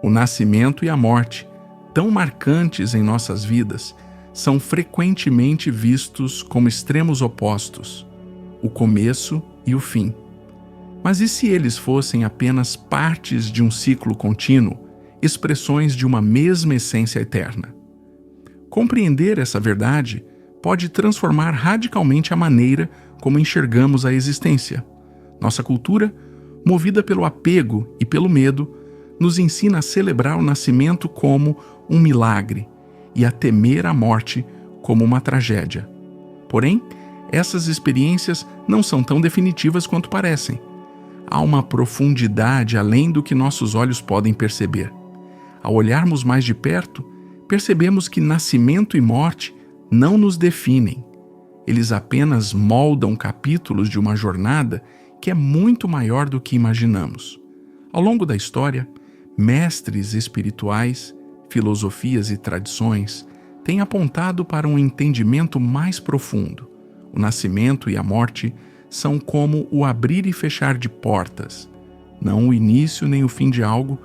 O nascimento e a morte, tão marcantes em nossas vidas, são frequentemente vistos como extremos opostos, o começo e o fim. Mas e se eles fossem apenas partes de um ciclo contínuo, expressões de uma mesma essência eterna? Compreender essa verdade pode transformar radicalmente a maneira como enxergamos a existência. Nossa cultura, movida pelo apego e pelo medo, nos ensina a celebrar o nascimento como um milagre e a temer a morte como uma tragédia. Porém, essas experiências não são tão definitivas quanto parecem. Há uma profundidade além do que nossos olhos podem perceber. Ao olharmos mais de perto, percebemos que nascimento e morte não nos definem. Eles apenas moldam capítulos de uma jornada que é muito maior do que imaginamos. Ao longo da história, mestres espirituais, filosofias e tradições têm apontado para um entendimento mais profundo. O nascimento e a morte são como o abrir e fechar de portas, não o início nem o fim de algo,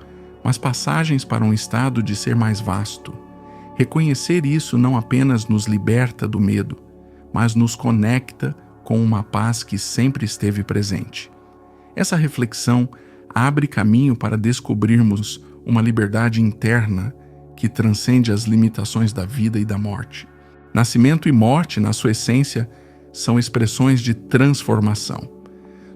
mas passagens para um estado de ser mais vasto. Reconhecer isso não apenas nos liberta do medo, mas nos conecta com uma paz que sempre esteve presente. Essa reflexão abre caminho para descobrirmos uma liberdade interna que transcende as limitações da vida e da morte. Nascimento e morte, na sua essência, são expressões de transformação.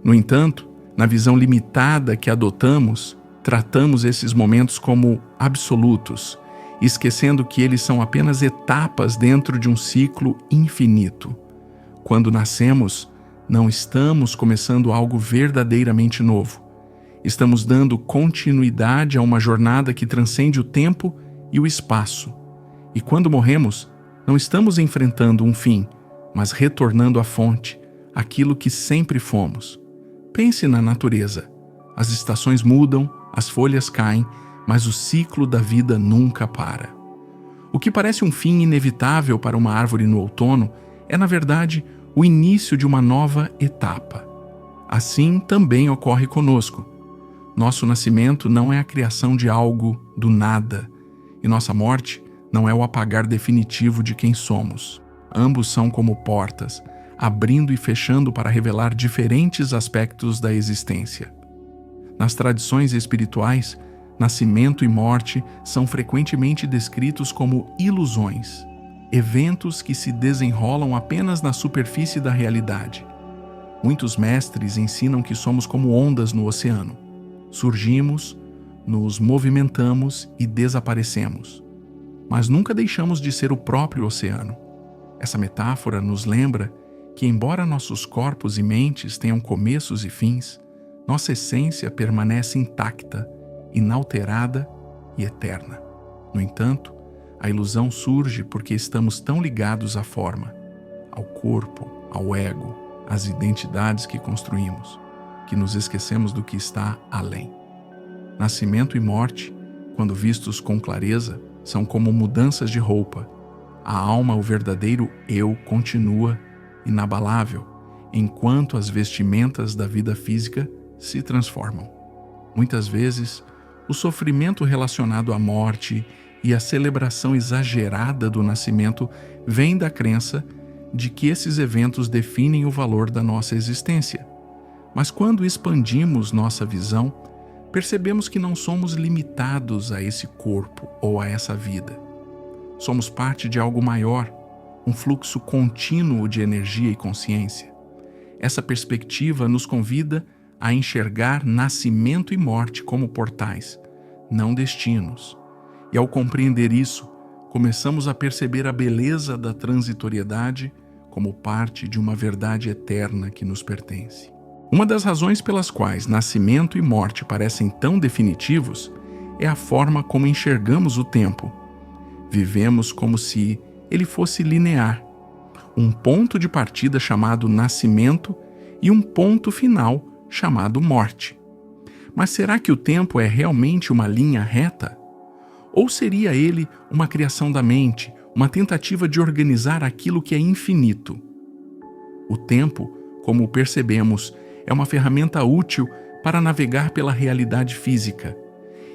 No entanto, na visão limitada que adotamos, tratamos esses momentos como absolutos, esquecendo que eles são apenas etapas dentro de um ciclo infinito. Quando nascemos, não estamos começando algo verdadeiramente novo. Estamos dando continuidade a uma jornada que transcende o tempo e o espaço. E quando morremos, não estamos enfrentando um fim, mas retornando à fonte, aquilo que sempre fomos. Pense na natureza. As estações mudam, as folhas caem, mas o ciclo da vida nunca para. O que parece um fim inevitável para uma árvore no outono é, na verdade, o início de uma nova etapa. Assim também ocorre conosco. Nosso nascimento não é a criação de algo do nada, e nossa morte não é o apagar definitivo de quem somos. Ambos são como portas, abrindo e fechando para revelar diferentes aspectos da existência. Nas tradições espirituais, nascimento e morte são frequentemente descritos como ilusões, eventos que se desenrolam apenas na superfície da realidade. Muitos mestres ensinam que somos como ondas no oceano. Surgimos, nos movimentamos e desaparecemos. Mas nunca deixamos de ser o próprio oceano. Essa metáfora nos lembra que, embora nossos corpos e mentes tenham começos e fins, nossa essência permanece intacta, inalterada e eterna. No entanto, a ilusão surge porque estamos tão ligados à forma, ao corpo, ao ego, às identidades que construímos, que nos esquecemos do que está além. Nascimento e morte, quando vistos com clareza, são como mudanças de roupa. A alma, o verdadeiro eu, continua inabalável, enquanto as vestimentas da vida física se transformam. Muitas vezes, o sofrimento relacionado à morte e a celebração exagerada do nascimento vem da crença de que esses eventos definem o valor da nossa existência. Mas quando expandimos nossa visão, percebemos que não somos limitados a esse corpo ou a essa vida. Somos parte de algo maior, um fluxo contínuo de energia e consciência. Essa perspectiva nos convida a enxergar nascimento e morte como portais, não destinos. E ao compreender isso, começamos a perceber a beleza da transitoriedade como parte de uma verdade eterna que nos pertence. Uma das razões pelas quais nascimento e morte parecem tão definitivos é a forma como enxergamos o tempo. Vivemos como se ele fosse linear, um ponto de partida chamado nascimento e um ponto final chamado morte. Mas será que o tempo é realmente uma linha reta? Ou seria ele uma criação da mente, uma tentativa de organizar aquilo que é infinito? O tempo, como percebemos, é uma ferramenta útil para navegar pela realidade física.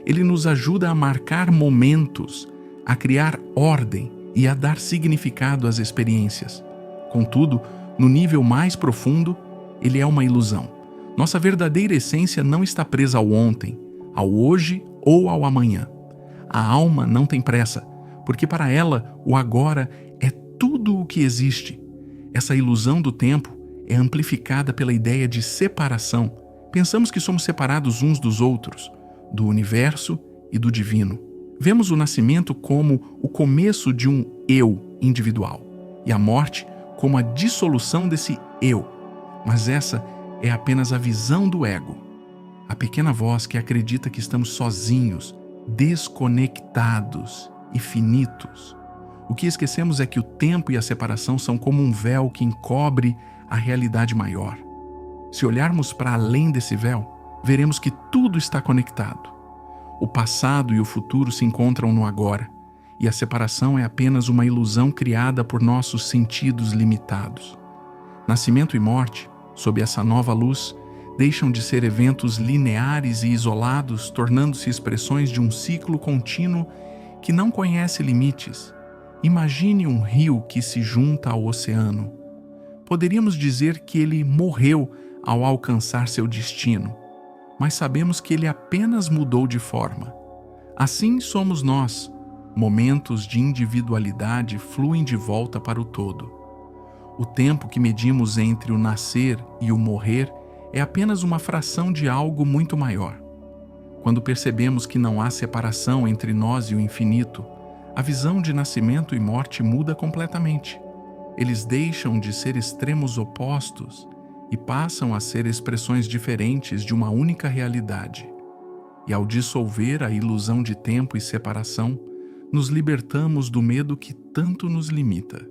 Ele nos ajuda a marcar momentos, a criar ordem e a dar significado às experiências. Contudo, no nível mais profundo, ele é uma ilusão. Nossa verdadeira essência não está presa ao ontem, ao hoje ou ao amanhã. A alma não tem pressa, porque para ela o agora é tudo o que existe. Essa ilusão do tempo é amplificada pela ideia de separação. Pensamos que somos separados uns dos outros, do universo e do divino. Vemos o nascimento como o começo de um eu individual e a morte como a dissolução desse eu. Mas essa é apenas a visão do ego, a pequena voz que acredita que estamos sozinhos, desconectados e finitos. O que esquecemos é que o tempo e a separação são como um véu que encobre a realidade maior. Se olharmos para além desse véu, veremos que tudo está conectado. O passado e o futuro se encontram no agora, e a separação é apenas uma ilusão criada por nossos sentidos limitados. Nascimento e morte, sob essa nova luz, deixam de ser eventos lineares e isolados, tornando-se expressões de um ciclo contínuo que não conhece limites. Imagine um rio que se junta ao oceano. Poderíamos dizer que ele morreu ao alcançar seu destino, mas sabemos que ele apenas mudou de forma. Assim somos nós. Momentos de individualidade fluem de volta para o todo. O tempo que medimos entre o nascer e o morrer é apenas uma fração de algo muito maior. Quando percebemos que não há separação entre nós e o infinito, a visão de nascimento e morte muda completamente. Eles deixam de ser extremos opostos e passam a ser expressões diferentes de uma única realidade. E ao dissolver a ilusão de tempo e separação, nos libertamos do medo que tanto nos limita.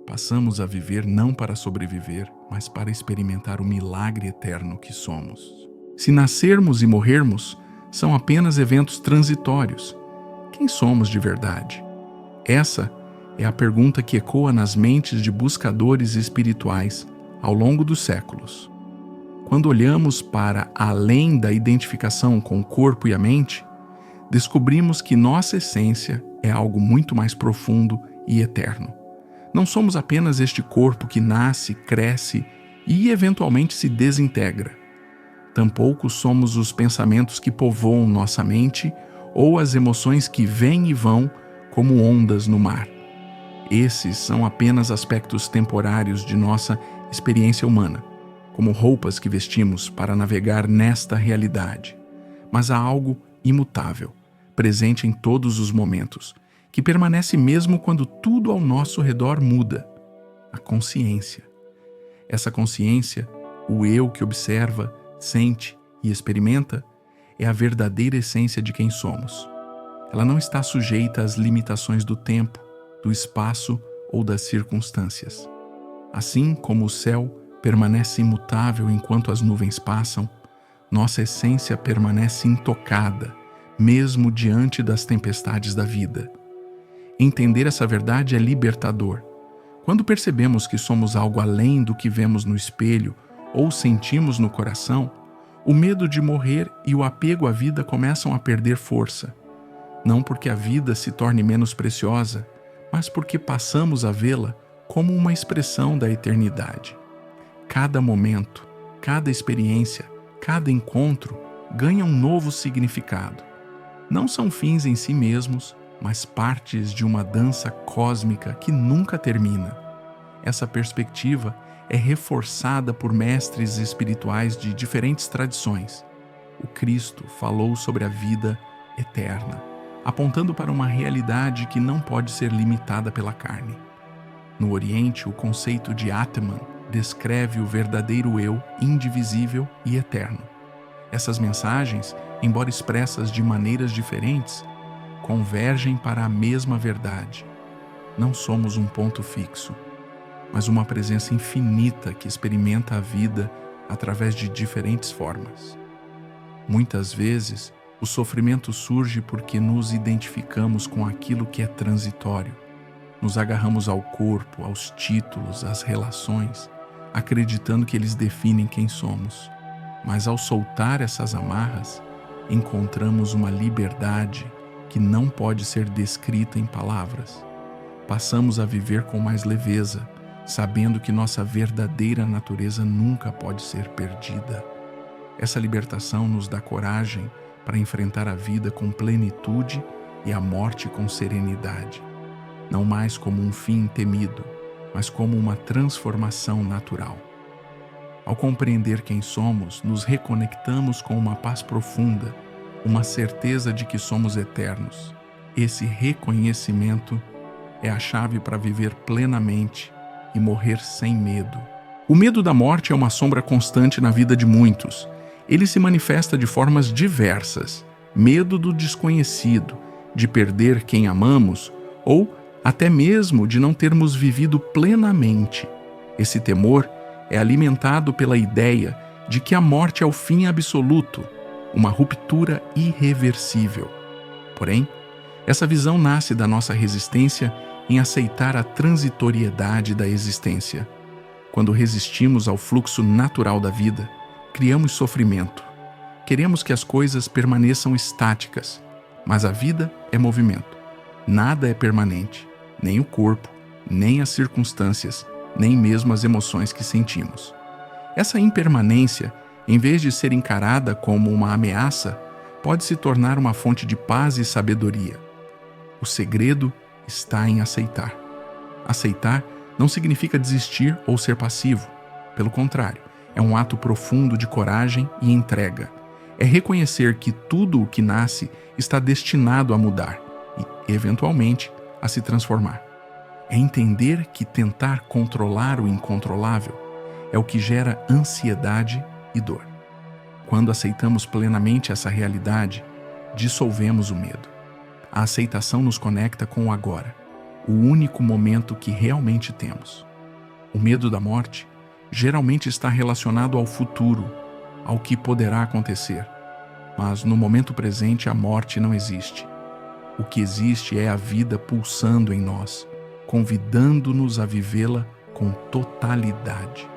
Passamos a viver não para sobreviver, mas para experimentar o milagre eterno que somos. Se nascermos e morrermos, são apenas eventos transitórios. Quem somos de verdade? Essa é a pergunta que ecoa nas mentes de buscadores espirituais ao longo dos séculos. Quando olhamos para além da identificação com o corpo e a mente, descobrimos que nossa essência é algo muito mais profundo e eterno. Não somos apenas este corpo que nasce, cresce e eventualmente se desintegra. Tampouco somos os pensamentos que povoam nossa mente ou as emoções que vêm e vão como ondas no mar. Esses são apenas aspectos temporários de nossa experiência humana, como roupas que vestimos para navegar nesta realidade. Mas há algo imutável, presente em todos os momentos, que permanece mesmo quando tudo ao nosso redor muda: a consciência. Essa consciência, o eu que observa, sente e experimenta, é a verdadeira essência de quem somos. Ela não está sujeita às limitações do tempo, do espaço ou das circunstâncias. Assim como o céu permanece imutável enquanto as nuvens passam, nossa essência permanece intocada, mesmo diante das tempestades da vida. Entender essa verdade é libertador. Quando percebemos que somos algo além do que vemos no espelho ou sentimos no coração, o medo de morrer e o apego à vida começam a perder força. Não porque a vida se torne menos preciosa, mas porque passamos a vê-la como uma expressão da eternidade. Cada momento, cada experiência, cada encontro ganha um novo significado. Não são fins em si mesmos, mas partes de uma dança cósmica que nunca termina. Essa perspectiva é reforçada por mestres espirituais de diferentes tradições. O Cristo falou sobre a vida eterna, apontando para uma realidade que não pode ser limitada pela carne. No Oriente, o conceito de Atman descreve o verdadeiro eu indivisível e eterno. Essas mensagens, embora expressas de maneiras diferentes, convergem para a mesma verdade. Não somos um ponto fixo, mas uma presença infinita que experimenta a vida através de diferentes formas. Muitas vezes, o sofrimento surge porque nos identificamos com aquilo que é transitório. Nos agarramos ao corpo, aos títulos, às relações, acreditando que eles definem quem somos. Mas ao soltar essas amarras, encontramos uma liberdade que não pode ser descrita em palavras. Passamos a viver com mais leveza, sabendo que nossa verdadeira natureza nunca pode ser perdida. Essa libertação nos dá coragem para enfrentar a vida com plenitude e a morte com serenidade, não mais como um fim temido, mas como uma transformação natural. Ao compreender quem somos, nos reconectamos com uma paz profunda, uma certeza de que somos eternos. Esse reconhecimento é a chave para viver plenamente e morrer sem medo. O medo da morte é uma sombra constante na vida de muitos. Ele se manifesta de formas diversas: medo do desconhecido, de perder quem amamos ou até mesmo de não termos vivido plenamente. Esse temor é alimentado pela ideia de que a morte é o fim absoluto, uma ruptura irreversível. Porém, essa visão nasce da nossa resistência em aceitar a transitoriedade da existência. Quando resistimos ao fluxo natural da vida, criamos sofrimento. Queremos que as coisas permaneçam estáticas, mas a vida é movimento. Nada é permanente, nem o corpo, nem as circunstâncias, nem mesmo as emoções que sentimos. Essa impermanência, em vez de ser encarada como uma ameaça, pode se tornar uma fonte de paz e sabedoria. O segredo está em aceitar. Aceitar não significa desistir ou ser passivo. Pelo contrário, é um ato profundo de coragem e entrega. É reconhecer que tudo o que nasce está destinado a mudar e, eventualmente, a se transformar. É entender que tentar controlar o incontrolável é o que gera ansiedade e dor. Quando aceitamos plenamente essa realidade, dissolvemos o medo. A aceitação nos conecta com o agora, o único momento que realmente temos. O medo da morte geralmente está relacionado ao futuro, ao que poderá acontecer. Mas no momento presente a morte não existe. O que existe é a vida pulsando em nós, convidando-nos a vivê-la com totalidade.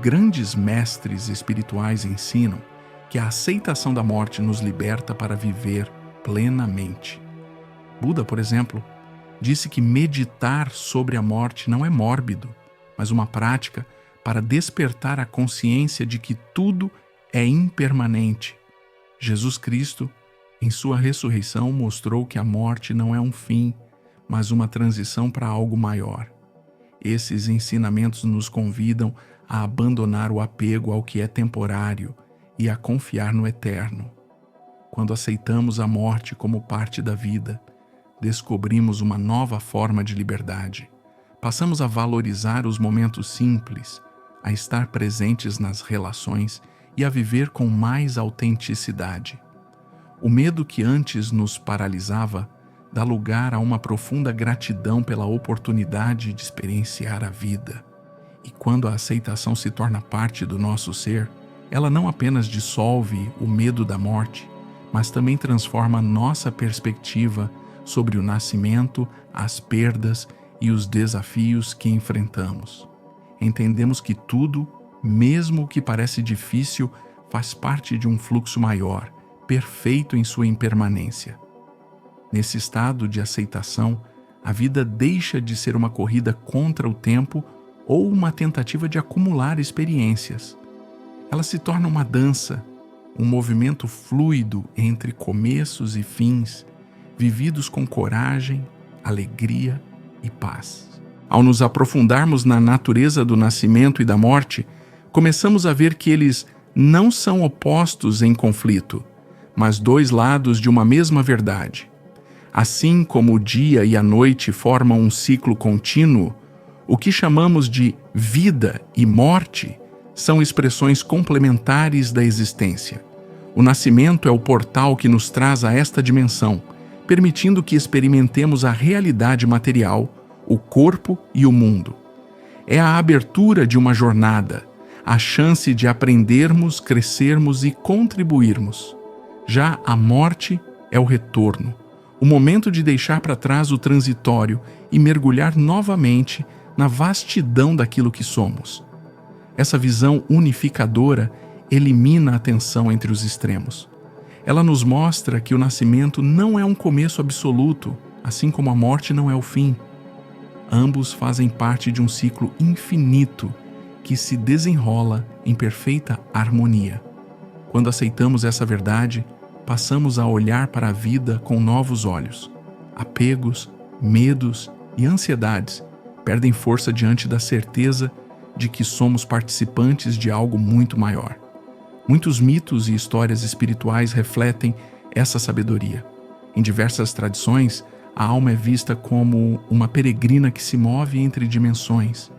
Grandes mestres espirituais ensinam que a aceitação da morte nos liberta para viver plenamente. Buda, por exemplo, disse que meditar sobre a morte não é mórbido, mas uma prática para despertar a consciência de que tudo é impermanente. Jesus Cristo, em sua ressurreição, mostrou que a morte não é um fim, mas uma transição para algo maior. Esses ensinamentos nos convidam a abandonar o apego ao que é temporário e a confiar no eterno. Quando aceitamos a morte como parte da vida, descobrimos uma nova forma de liberdade. Passamos a valorizar os momentos simples, a estar presentes nas relações e a viver com mais autenticidade. O medo que antes nos paralisava dá lugar a uma profunda gratidão pela oportunidade de experienciar a vida. E quando a aceitação se torna parte do nosso ser, ela não apenas dissolve o medo da morte, mas também transforma nossa perspectiva sobre o nascimento, as perdas e os desafios que enfrentamos. Entendemos que tudo, mesmo o que parece difícil, faz parte de um fluxo maior, perfeito em sua impermanência. Nesse estado de aceitação, a vida deixa de ser uma corrida contra o tempo ou uma tentativa de acumular experiências. Ela se torna uma dança, um movimento fluido entre começos e fins, vividos com coragem, alegria e paz. Ao nos aprofundarmos na natureza do nascimento e da morte, começamos a ver que eles não são opostos em conflito, mas dois lados de uma mesma verdade. Assim como o dia e a noite formam um ciclo contínuo, o que chamamos de vida e morte são expressões complementares da existência. O nascimento é o portal que nos traz a esta dimensão, permitindo que experimentemos a realidade material, o corpo e o mundo. É a abertura de uma jornada, a chance de aprendermos, crescermos e contribuirmos. Já a morte é o retorno, o momento de deixar para trás o transitório e mergulhar novamente na vastidão daquilo que somos. Essa visão unificadora elimina a tensão entre os extremos. Ela nos mostra que o nascimento não é um começo absoluto, assim como a morte não é o fim. Ambos fazem parte de um ciclo infinito que se desenrola em perfeita harmonia. Quando aceitamos essa verdade, passamos a olhar para a vida com novos olhos. Apegos, medos e ansiedades perdem força diante da certeza de que somos participantes de algo muito maior. Muitos mitos e histórias espirituais refletem essa sabedoria. Em diversas tradições, a alma é vista como uma peregrina que se move entre dimensões.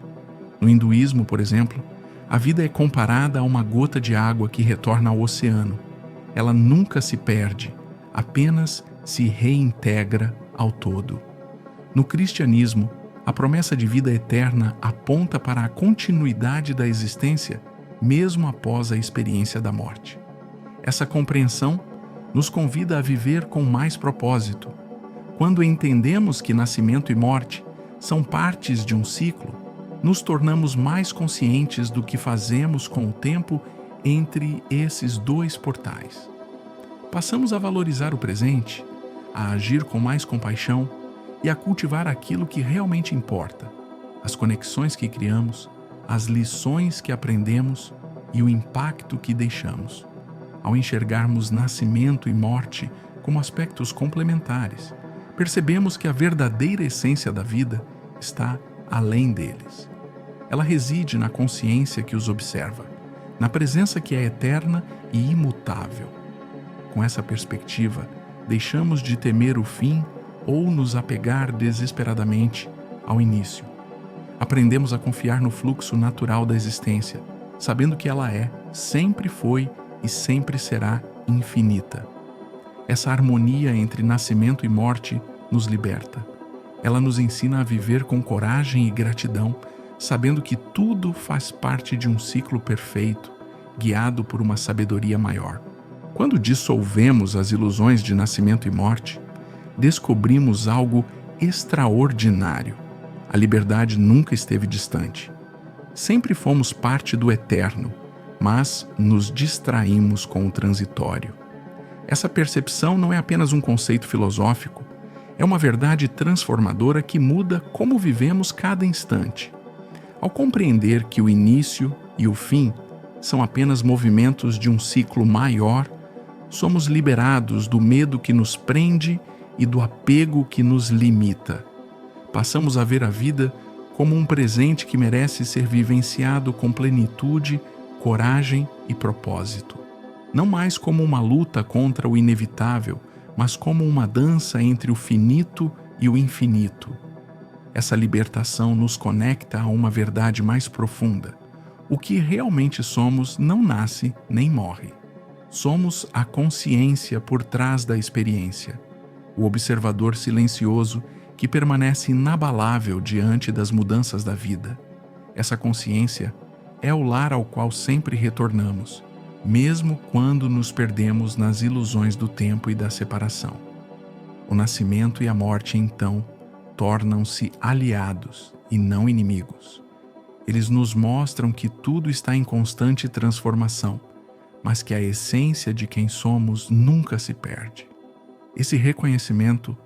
No hinduísmo, por exemplo, a vida é comparada a uma gota de água que retorna ao oceano. Ela nunca se perde, apenas se reintegra ao todo. No cristianismo, a promessa de vida eterna aponta para a continuidade da existência, mesmo após a experiência da morte. Essa compreensão nos convida a viver com mais propósito. Quando entendemos que nascimento e morte são partes de um ciclo, nos tornamos mais conscientes do que fazemos com o tempo entre esses dois portais. Passamos a valorizar o presente, a agir com mais compaixão e a cultivar aquilo que realmente importa, as conexões que criamos, as lições que aprendemos e o impacto que deixamos. Ao enxergarmos nascimento e morte como aspectos complementares, percebemos que a verdadeira essência da vida está além deles. Ela reside na consciência que os observa, na presença que é eterna e imutável. Com essa perspectiva, deixamos de temer o fim ou nos apegar desesperadamente ao início. Aprendemos a confiar no fluxo natural da existência, sabendo que ela é, sempre foi e sempre será infinita. Essa harmonia entre nascimento e morte nos liberta. Ela nos ensina a viver com coragem e gratidão, sabendo que tudo faz parte de um ciclo perfeito, guiado por uma sabedoria maior. Quando dissolvemos as ilusões de nascimento e morte, descobrimos algo extraordinário. A liberdade nunca esteve distante. Sempre fomos parte do eterno, mas nos distraímos com o transitório. Essa percepção não é apenas um conceito filosófico, é uma verdade transformadora que muda como vivemos cada instante. Ao compreender que o início e o fim são apenas movimentos de um ciclo maior, somos liberados do medo que nos prende e do apego que nos limita. Passamos a ver a vida como um presente que merece ser vivenciado com plenitude, coragem e propósito. Não mais como uma luta contra o inevitável, mas como uma dança entre o finito e o infinito. Essa libertação nos conecta a uma verdade mais profunda. O que realmente somos não nasce nem morre. Somos a consciência por trás da experiência, o observador silencioso que permanece inabalável diante das mudanças da vida. Essa consciência é o lar ao qual sempre retornamos, mesmo quando nos perdemos nas ilusões do tempo e da separação. O nascimento e a morte, então, tornam-se aliados e não inimigos. Eles nos mostram que tudo está em constante transformação, mas que a essência de quem somos nunca se perde. Esse reconhecimento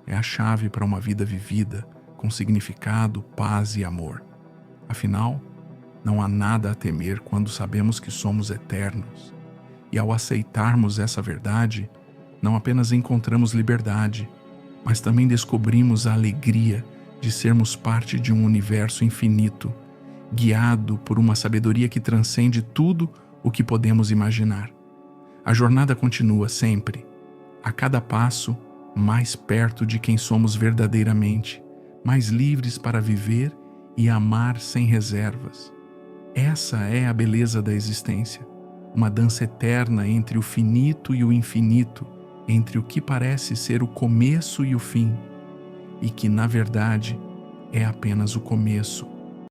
é a chave para uma vida vivida com significado, paz e amor. Afinal, não há nada a temer quando sabemos que somos eternos. E ao aceitarmos essa verdade, não apenas encontramos liberdade, mas também descobrimos a alegria de sermos parte de um universo infinito, guiado por uma sabedoria que transcende tudo o que podemos imaginar. A jornada continua sempre, a cada passo, mais perto de quem somos verdadeiramente, mais livres para viver e amar sem reservas. Essa é a beleza da existência, uma dança eterna entre o finito e o infinito, entre o que parece ser o começo e o fim, e que, na verdade, é apenas o começo.